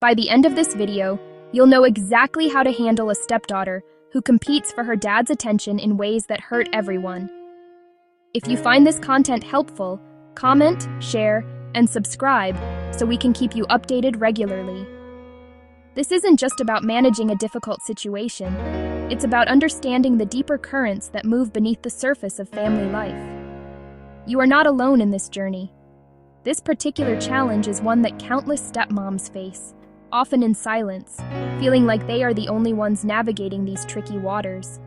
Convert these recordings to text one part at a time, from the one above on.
By the end of this video, you'll know exactly how to handle a stepdaughter who competes for her dad's attention in ways that hurt everyone. If you find this content helpful, comment, share, and subscribe so we can keep you updated regularly. This isn't just about managing a difficult situation. It's about understanding the deeper currents that move beneath the surface of family life. You are not alone in this journey. This particular challenge is one that countless stepmoms face, often in silence, feeling like they are the only ones navigating these tricky waters.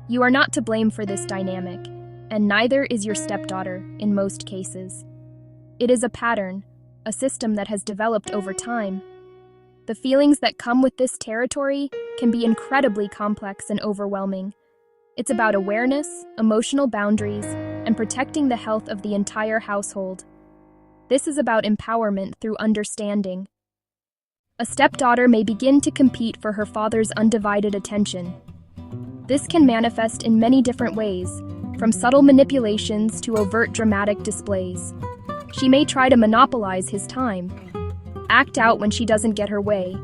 You are not to blame for this dynamic, and neither is your stepdaughter in most cases. It is a pattern, a system that has developed over time. The feelings that come with this territory can be incredibly complex and overwhelming. It's about awareness, emotional boundaries, and protecting the health of the entire household. This is about empowerment through understanding. A stepdaughter may begin to compete for her father's undivided attention. This can manifest in many different ways, from subtle manipulations to overt dramatic displays. She may try to monopolize his time, act out when she doesn't get her way,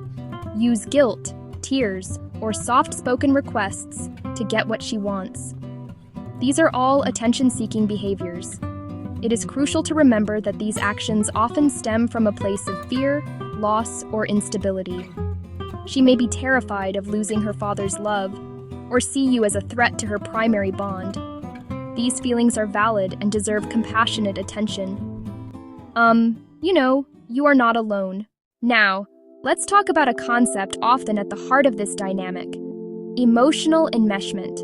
use guilt, tears, or soft-spoken requests to get what she wants. These are all attention-seeking behaviors. It is crucial to remember that these actions often stem from a place of fear, loss, or instability. She may be terrified of losing her father's love, or see you as a threat to her primary bond. These feelings are valid and deserve compassionate attention. You are not alone. Now, let's talk about a concept often at the heart of this dynamic: emotional enmeshment.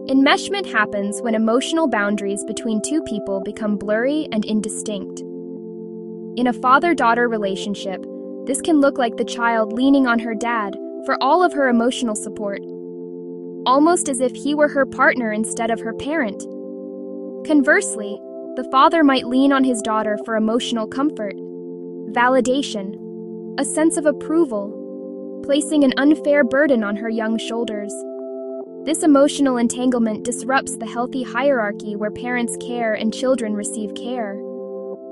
Enmeshment happens when emotional boundaries between two people become blurry and indistinct. In a father-daughter relationship, this can look like the child leaning on her dad for all of her emotional support, almost as if he were her partner instead of her parent. Conversely, the father might lean on his daughter for emotional comfort, validation, a sense of approval, placing an unfair burden on her young shoulders. This emotional entanglement disrupts the healthy hierarchy where parents care and children receive care.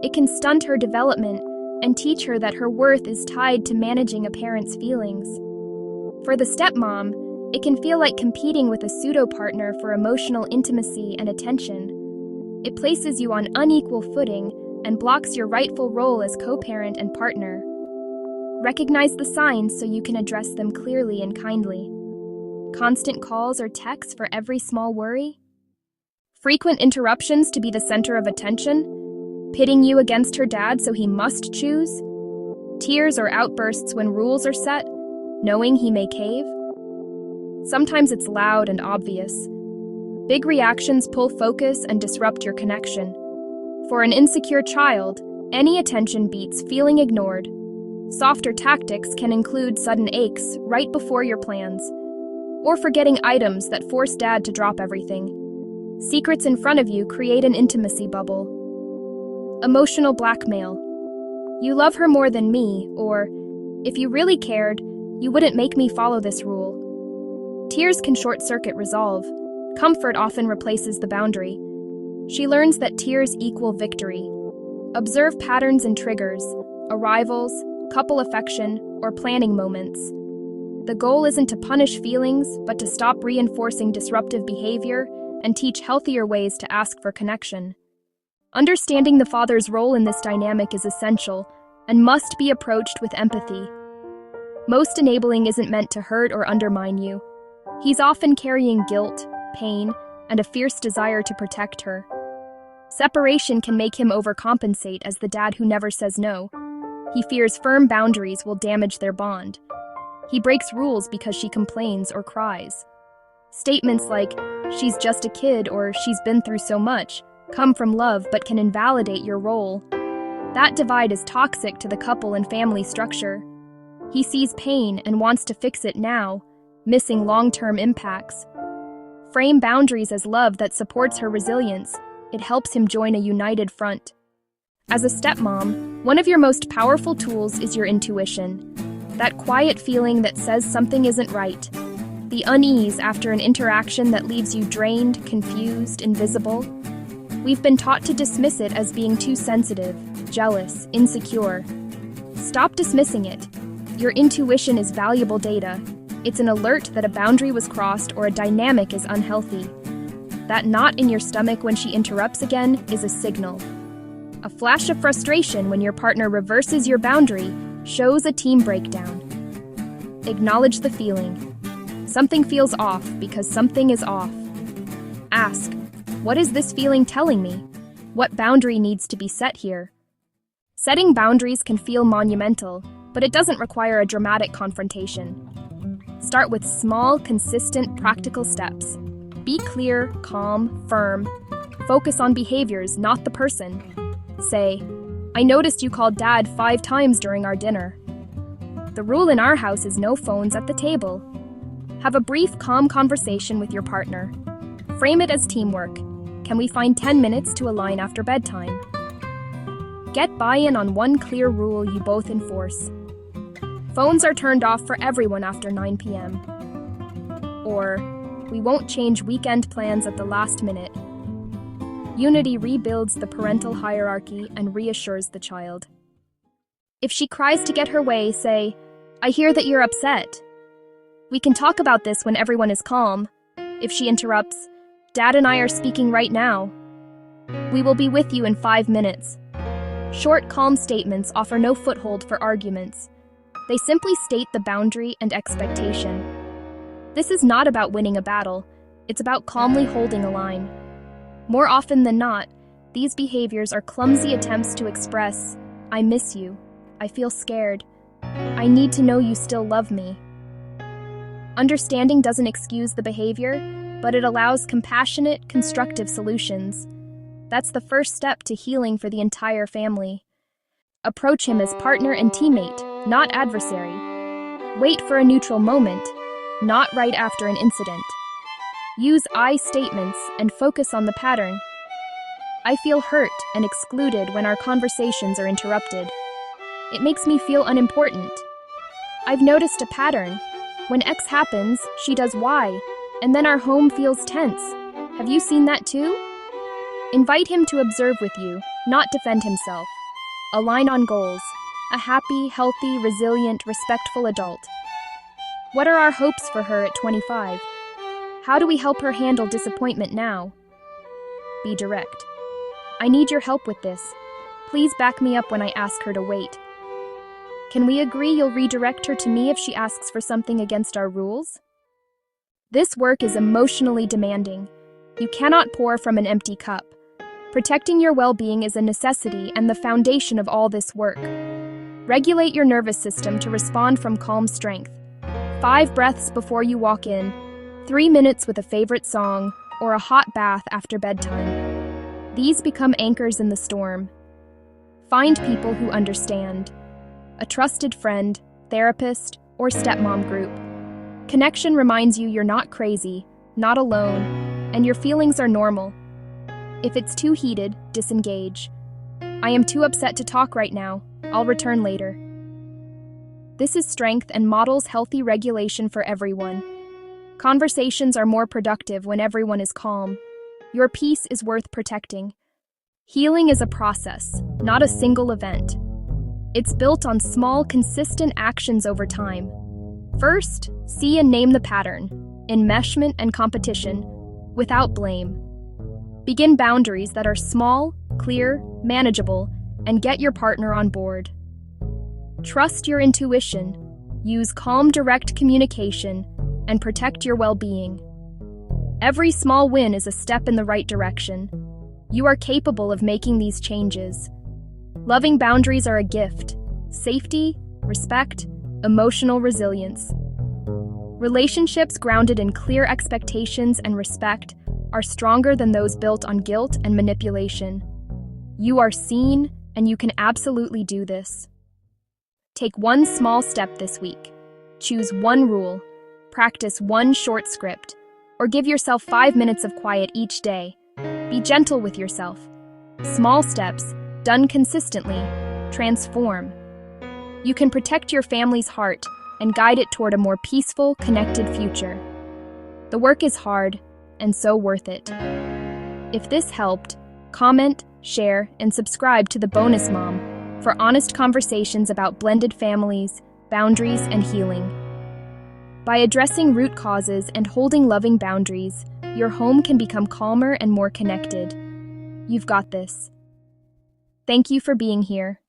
It can stunt her development and teach her that her worth is tied to managing a parent's feelings. For the stepmom, it can feel like competing with a pseudo-partner for emotional intimacy and attention. It places you on unequal footing and blocks your rightful role as co-parent and partner. Recognize the signs so you can address them clearly and kindly. Constant calls or texts for every small worry? Frequent interruptions to be the center of attention? Pitting you against her dad so he must choose? Tears or outbursts when rules are set, knowing he may cave? Sometimes it's loud and obvious. Big reactions pull focus and disrupt your connection. For an insecure child, any attention beats feeling ignored. Softer tactics can include sudden aches right before your plans, or forgetting items that force dad to drop everything. Secrets in front of you create an intimacy bubble. Emotional blackmail. You love her more than me, or, if you really cared, you wouldn't make me follow this rule. Tears can short-circuit resolve. Comfort often replaces the boundary. She learns that tears equal victory. Observe patterns and triggers, arrivals, couple affection, or planning moments. The goal isn't to punish feelings, but to stop reinforcing disruptive behavior and teach healthier ways to ask for connection. Understanding the father's role in this dynamic is essential and must be approached with empathy. Most enabling isn't meant to hurt or undermine you. He's often carrying guilt, pain, and a fierce desire to protect her. Separation can make him overcompensate as the dad who never says no. He fears firm boundaries will damage their bond. He breaks rules because she complains or cries. Statements like, "She's just a kid" or "She's been through so much," come from love but can invalidate your role. That divide is toxic to the couple and family structure. He sees pain and wants to fix it now, missing long-term impacts. Frame boundaries as love that supports her resilience. It helps him join a united front. As a stepmom, one of your most powerful tools is your intuition. That quiet feeling that says something isn't right. The unease after an interaction that leaves you drained, confused, invisible. We've been taught to dismiss it as being too sensitive, jealous, insecure. Stop dismissing it. Your intuition is valuable data. It's an alert that a boundary was crossed or a dynamic is unhealthy. That knot in your stomach when she interrupts again is a signal. A flash of frustration when your partner reverses your boundary shows a team breakdown. Acknowledge the feeling. Something feels off because something is off. Ask, what is this feeling telling me? What boundary needs to be set here? Setting boundaries can feel monumental, but it doesn't require a dramatic confrontation. Start with small, consistent, practical steps. Be clear, calm, firm. Focus on behaviors, not the person. Say, I noticed you called Dad 5 times during our dinner. The rule in our house is no phones at the table. Have a brief, calm conversation with your partner. Frame it as teamwork. Can we find 10 minutes to align after bedtime? Get buy-in on one clear rule you both enforce. Phones are turned off for everyone after 9 p.m. Or, we won't change weekend plans at the last minute. Unity rebuilds the parental hierarchy and reassures the child. If she cries to get her way, say, I hear that you're upset. We can talk about this when everyone is calm. If she interrupts, Dad and I are speaking right now. We will be with you in 5 minutes. Short, calm statements offer no foothold for arguments. They simply state the boundary and expectation. This is not about winning a battle. It's about calmly holding a line. More often than not, these behaviors are clumsy attempts to express, I miss you, I feel scared, I need to know you still love me. Understanding doesn't excuse the behavior, but it allows compassionate, constructive solutions. That's the first step to healing for the entire family. Approach him as partner and teammate, not adversary. Wait for a neutral moment, not right after an incident. Use I statements and focus on the pattern. I feel hurt and excluded when our conversations are interrupted. It makes me feel unimportant. I've noticed a pattern. When X happens, she does Y, and then our home feels tense. Have you seen that too? Invite him to observe with you, not defend himself. Align on goals. A happy, healthy, resilient, respectful adult. What are our hopes for her at 25? How do we help her handle disappointment now? Be direct. I need your help with this. Please back me up when I ask her to wait. Can we agree you'll redirect her to me if she asks for something against our rules? This work is emotionally demanding. You cannot pour from an empty cup. Protecting your well-being is a necessity and the foundation of all this work. Regulate your nervous system to respond from calm strength. 5 breaths before you walk in, 3 minutes with a favorite song, or a hot bath after bedtime. These become anchors in the storm. Find people who understand. A trusted friend, therapist, or stepmom group. Connection reminds you you're not crazy, not alone, and your feelings are normal. If it's too heated, disengage. I am too upset to talk right now. I'll return later. This is strength and models healthy regulation for everyone. Conversations are more productive when everyone is calm. Your peace is worth protecting. Healing is a process, not a single event. It's built on small, consistent actions over time. First, see and name the pattern, enmeshment and competition, without blame. Begin boundaries that are small, clear, manageable, and get your partner on board. Trust your intuition, use calm, direct communication, and protect your well-being. Every small win is a step in the right direction. You are capable of making these changes. Loving boundaries are a gift. Safety, respect, emotional resilience. Relationships grounded in clear expectations and respect are stronger than those built on guilt and manipulation. You are seen, and you can absolutely do this. Take one small step this week. Choose one rule. Practice one short script. Or give yourself 5 minutes of quiet each day. Be gentle with yourself. Small steps, done consistently, transform. You can protect your family's heart and guide it toward a more peaceful, connected future. The work is hard, and so worth it. If this helped, comment, share, and subscribe to The Bonus Mom for honest conversations about blended families, boundaries, and healing. By addressing root causes and holding loving boundaries, your home can become calmer and more connected. You've got this. Thank you for being here.